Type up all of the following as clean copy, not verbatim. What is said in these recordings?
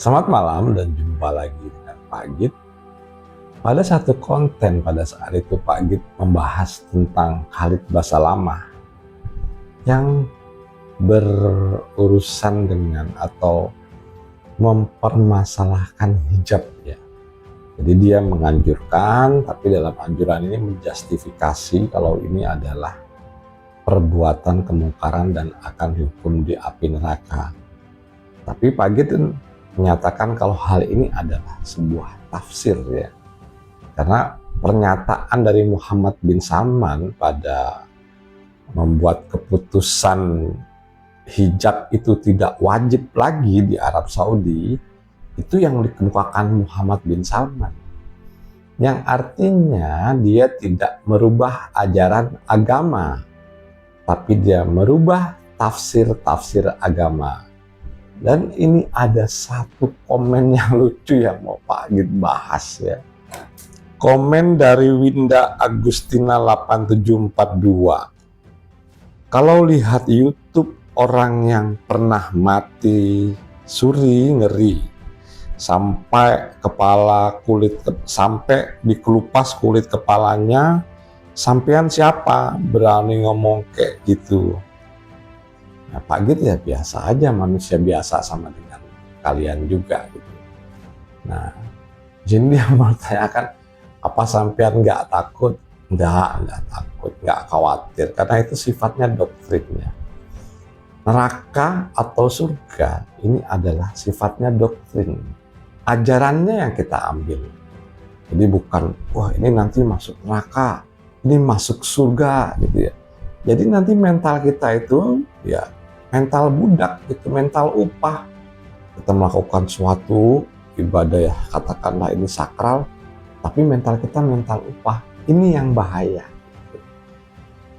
Selamat malam dan jumpa lagi dengan Pak Git. Pada satu konten pada saat itu Pak Git membahas tentang Khalid Basalamah yang berurusan dengan atau mempermasalahkan hijab ya. Jadi dia menganjurkan, tapi dalam anjuran ini menjustifikasi kalau ini adalah perbuatan kemungkaran dan akan dihukum di api neraka. Tapi Pak Git menyatakan kalau hal ini adalah sebuah tafsir ya. Karena pernyataan dari Muhammad bin Salman pada membuat keputusan hijab itu tidak wajib lagi di Arab Saudi, itu yang dikemukakan Muhammad bin Salman. Yang artinya dia tidak merubah ajaran agama, tapi dia merubah tafsir-tafsir agama. Dan ini ada satu komen yang lucu yang mau Pak Git bahas ya. Komen dari Winda Agustina 8742. Kalau lihat YouTube orang yang pernah mati suri ngeri, sampai kepala kulit sampai dikelupas kulit kepalanya, sampean siapa berani ngomong kayak gitu? Nah, Pak Git ya biasa aja, manusia biasa sama dengan kalian juga gitu. Nah, jadi dia bertanyakan, apa sampean nggak takut? Nggak takut, nggak khawatir, karena itu sifatnya doktrinnya. Neraka atau surga ini adalah sifatnya doktrin, ajarannya yang kita ambil. Jadi bukan, wah ini nanti masuk neraka, ini masuk surga gitu ya. Jadi nanti mental kita itu ya mental budak, itu mental upah. Kita melakukan suatu ibadah ya, katakanlah ini sakral, tapi mental kita mental upah. Ini yang bahaya.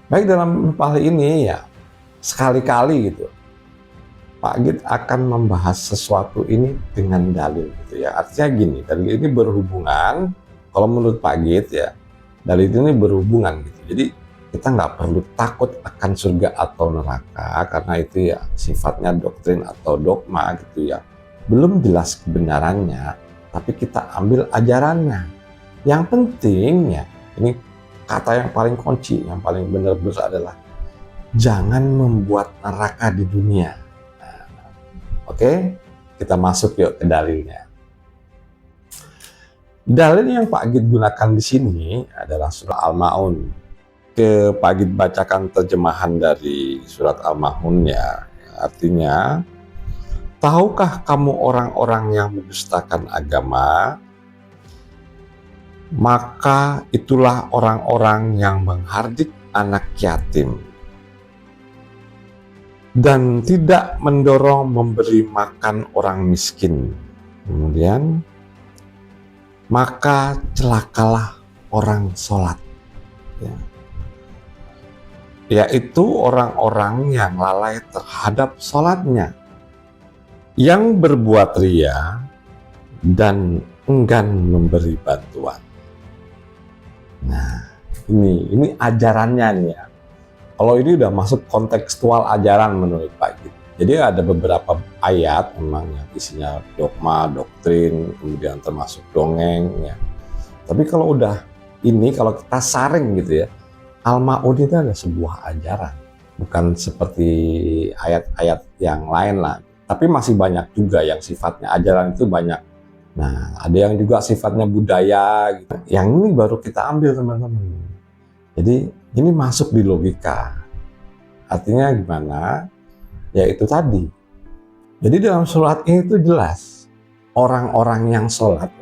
Baik, dalam hal ini ya sekali-kali gitu Pak Git akan membahas sesuatu ini dengan dalil gitu ya. Artinya gini, dalil ini berhubungan, kalau menurut Pak Git ya, dalil ini berhubungan gitu. Jadi kita nggak perlu takut akan surga atau neraka, karena itu ya sifatnya doktrin atau dogma gitu ya. Belum jelas kebenarannya, tapi kita ambil ajarannya. Yang penting ya, ini kata yang paling kunci, yang paling benar-benar adalah jangan membuat neraka di dunia. Nah, oke, kita masuk yuk ke dalilnya. Dalil yang Pak Git gunakan di sini adalah surah Al-Ma'un. Pak Git bacakan terjemahan dari surat Al-Ma'un ya. Artinya, tahukah kamu orang-orang yang mendustakan agama? Maka itulah orang-orang yang menghardik anak yatim dan tidak mendorong memberi makan orang miskin. Kemudian, maka celakalah orang sholat, ya. Yaitu orang-orang yang lalai terhadap sholatnya, yang berbuat ria dan enggan memberi bantuan. Nah, ini ajarannya nih ya. Kalau ini udah masuk kontekstual ajaran menurut Pak Git. Jadi ada beberapa ayat memang yang isinya dogma, doktrin, kemudian termasuk dongeng ya. Tapi kalau udah ini, kalau kita saring gitu ya, Al-Ma'un itu adalah sebuah ajaran, bukan seperti ayat-ayat yang lain lah. Tapi masih banyak juga yang sifatnya ajaran itu banyak. Nah, ada yang juga sifatnya budaya gitu. Yang ini baru kita ambil teman-teman. Jadi ini masuk di logika. Artinya gimana? Ya itu tadi. Jadi dalam surat ini tuh jelas, orang-orang yang sholat,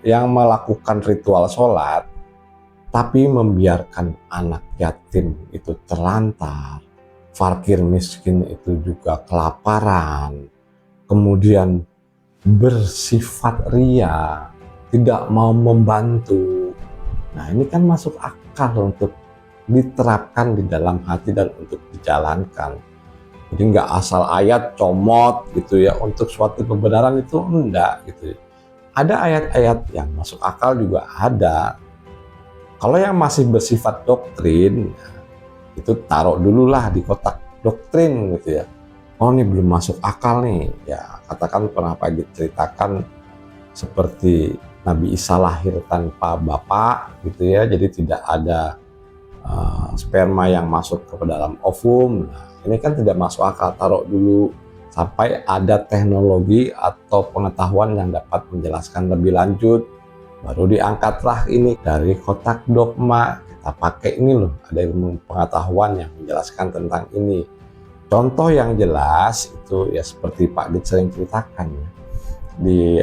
yang melakukan ritual sholat, tapi membiarkan anak yatim itu terlantar, fakir miskin itu juga kelaparan, kemudian bersifat ria, tidak mau membantu. Nah, ini kan masuk akal untuk diterapkan di dalam hati dan untuk dijalankan. Jadi nggak asal ayat comot gitu ya, untuk suatu kebenaran itu enggak gitu. Ada ayat-ayat yang masuk akal juga ada. Kalau yang masih bersifat doktrin, itu taruh dululah di kotak doktrin gitu ya. oh ini belum masuk akal nih, ya katakan pernah Pak Git ceritakan seperti Nabi Isa lahir tanpa bapak gitu ya, jadi tidak ada sperma yang masuk ke dalam ovum. Nah, ini kan tidak masuk akal, taruh dulu sampai ada teknologi atau pengetahuan yang dapat menjelaskan lebih lanjut, baru diangkatlah ini dari kotak dogma. Kita pakai ini loh, ada ilmu pengetahuan yang menjelaskan tentang ini. Contoh yang jelas itu ya seperti Pak Git sering ceritakan ya, di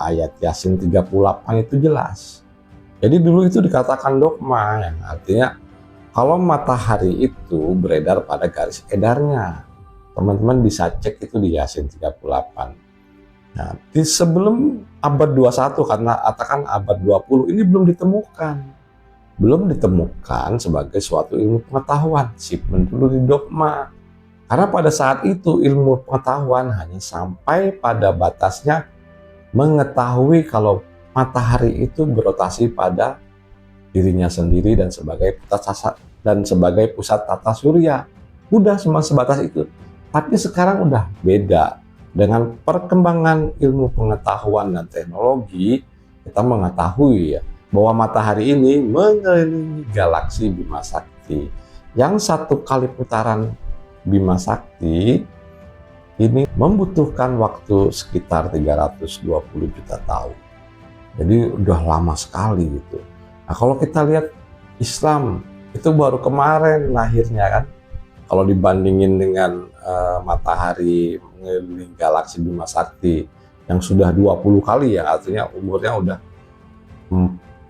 ayat Yasin 38 itu jelas. Jadi dulu itu dikatakan dogma, yang artinya kalau matahari itu beredar pada garis edarnya. Teman-teman bisa cek itu di Yasin 38. Nah, di sebelum abad 21, karena katakan abad 20, ini belum ditemukan. Belum ditemukan sebagai suatu ilmu pengetahuan, simpen dulu di dogma. Karena pada saat itu ilmu pengetahuan hanya sampai pada batasnya mengetahui kalau matahari itu berotasi pada dirinya sendiri dan sebagai pusat tata surya. Udah cuma sebatas itu. Tapi sekarang udah beda. Dengan perkembangan ilmu pengetahuan dan teknologi, kita mengetahui ya bahwa matahari ini mengelilingi galaksi Bima Sakti. Yang satu kali putaran Bima Sakti ini membutuhkan waktu sekitar 320 juta tahun. Jadi udah lama sekali gitu. Nah, kalau kita lihat Islam itu baru kemarin lahirnya kan. Kalau dibandingin dengan matahari mengelilingi galaksi Bima Sakti yang sudah 20 kali ya, artinya umurnya udah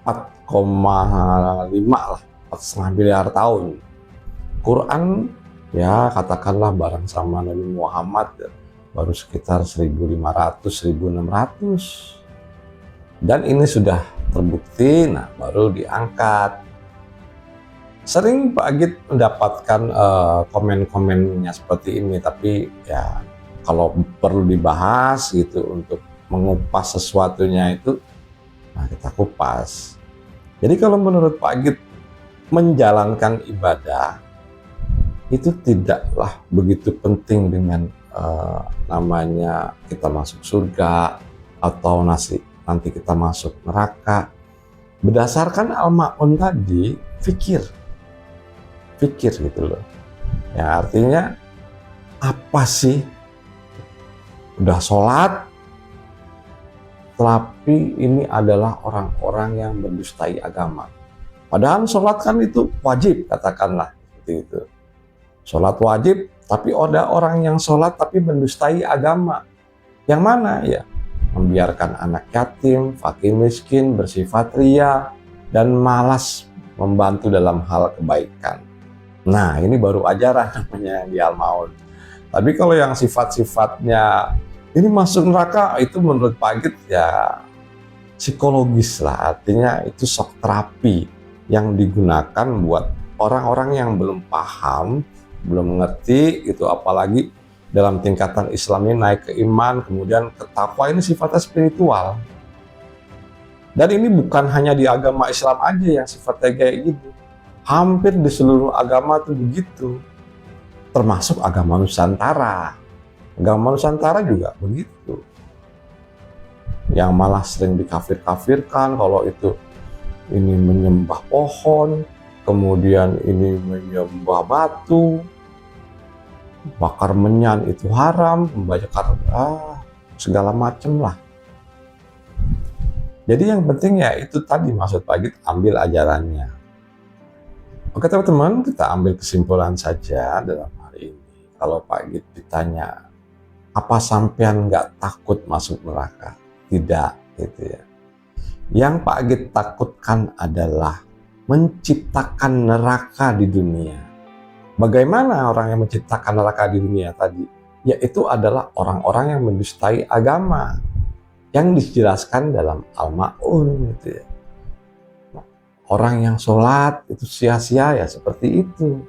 4,5 lah, 4,5 miliar tahun. Quran ya katakanlah bareng sama Nabi Muhammad ya, baru sekitar 1500-1600. Dan ini sudah terbukti, nah baru diangkat. Sering Pak Git mendapatkan komen-komennya seperti ini, tapi ya kalau perlu dibahas gitu untuk mengupas sesuatunya itu, nah kita kupas. Jadi kalau menurut Pak Git, menjalankan ibadah itu tidaklah begitu penting dengan namanya kita masuk surga atau nanti kita masuk neraka. Berdasarkan Al-Ma'un tadi, fikir gitu loh. Ya artinya apa sih? Udah sholat, tapi ini adalah orang-orang yang mendustai agama. Padahal sholat kan itu wajib, katakanlah seperti itu. Sholat wajib, tapi ada orang yang sholat tapi mendustai agama. Yang mana ya? Membiarkan anak yatim, fakir miskin, bersifat ria, dan malas membantu dalam hal kebaikan. Nah, ini baru ajaran namanya di Al-Ma'un. Tapi kalau yang sifat-sifatnya ini masuk neraka, itu menurut Pak Git ya psikologis lah. Artinya itu shock terapi yang digunakan buat orang-orang yang belum paham, belum mengerti itu, apalagi dalam tingkatan Islam ini naik ke iman, kemudian ke takwa, ini sifatnya spiritual. Dan ini bukan hanya di agama Islam aja yang sifatnya kayak gitu. Hampir di seluruh agama itu begitu. Termasuk agama Nusantara. Agama Nusantara juga begitu. Yang malah sering dikafir-kafirkan kalau itu ini menyembah pohon, kemudian ini menyembah batu, bakar menyan itu haram, membakar segala macam lah. Jadi yang penting ya itu tadi, maksud Pak Git, ambil ajarannya. Oke teman-teman, kita ambil kesimpulan saja dalam hari ini. Kalau Pak Git ditanya, apa sampean nggak takut masuk neraka? Tidak, gitu ya. Yang Pak Git takutkan adalah menciptakan neraka di dunia. Bagaimana orang yang menciptakan neraka di dunia tadi? Yaitu adalah orang-orang yang mendustai agama, yang dijelaskan dalam Al-Ma'un, gitu ya. Orang yang sholat itu sia-sia ya seperti itu.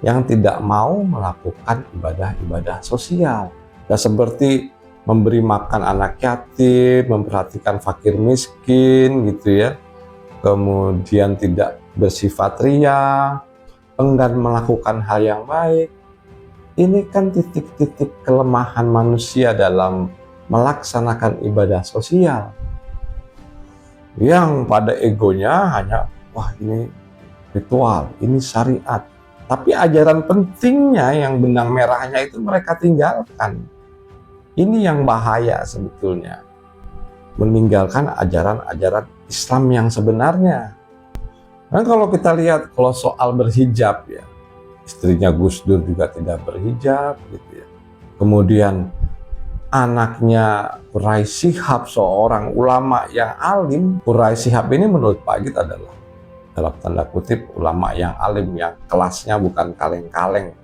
Yang tidak mau melakukan ibadah-ibadah sosial. Ya seperti memberi makan anak yatim, memperhatikan fakir miskin gitu ya. Kemudian tidak bersifat ria, enggan melakukan hal yang baik. Ini kan titik-titik kelemahan manusia dalam melaksanakan ibadah sosial. Yang pada egonya hanya, wah ini ritual, ini syariat. Tapi ajaran pentingnya yang benang merahnya itu mereka tinggalkan. Ini yang bahaya sebetulnya. Meninggalkan ajaran-ajaran Islam yang sebenarnya. Dan kalau kita lihat kalau soal berhijab ya, istrinya Gus Dur juga tidak berhijab gitu ya. Kemudian anaknya Quraisy Shihab, seorang ulama yang alim. Quraisy Shihab ini menurut Pak Git adalah dalam tanda kutip ulama yang alim, yang kelasnya bukan kaleng-kaleng.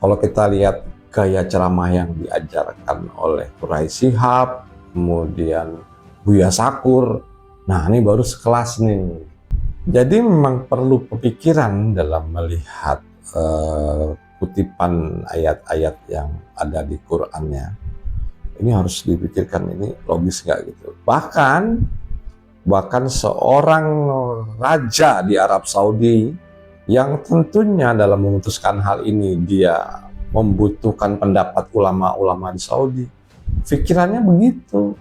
Kalau kita lihat gaya ceramah yang diajarkan oleh Quraisy Shihab, kemudian Buya Sakur, nah ini baru sekelas nih. Jadi memang perlu pemikiran dalam melihat kutipan ayat-ayat yang ada di Qur'annya. Ini harus dipikirkan, ini logis nggak gitu. Bahkan seorang raja di Arab Saudi yang tentunya dalam memutuskan hal ini dia membutuhkan pendapat ulama-ulama di Saudi. Pikirannya begitu.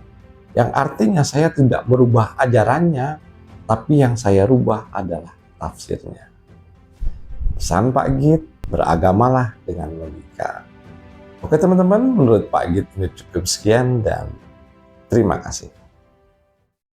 Yang artinya saya tidak merubah ajarannya, tapi yang saya rubah adalah tafsirnya. Pesan Pak Git, beragamalah dengan logika. Oke teman-teman, menurut Pak Git ini cukup sekian dan terima kasih.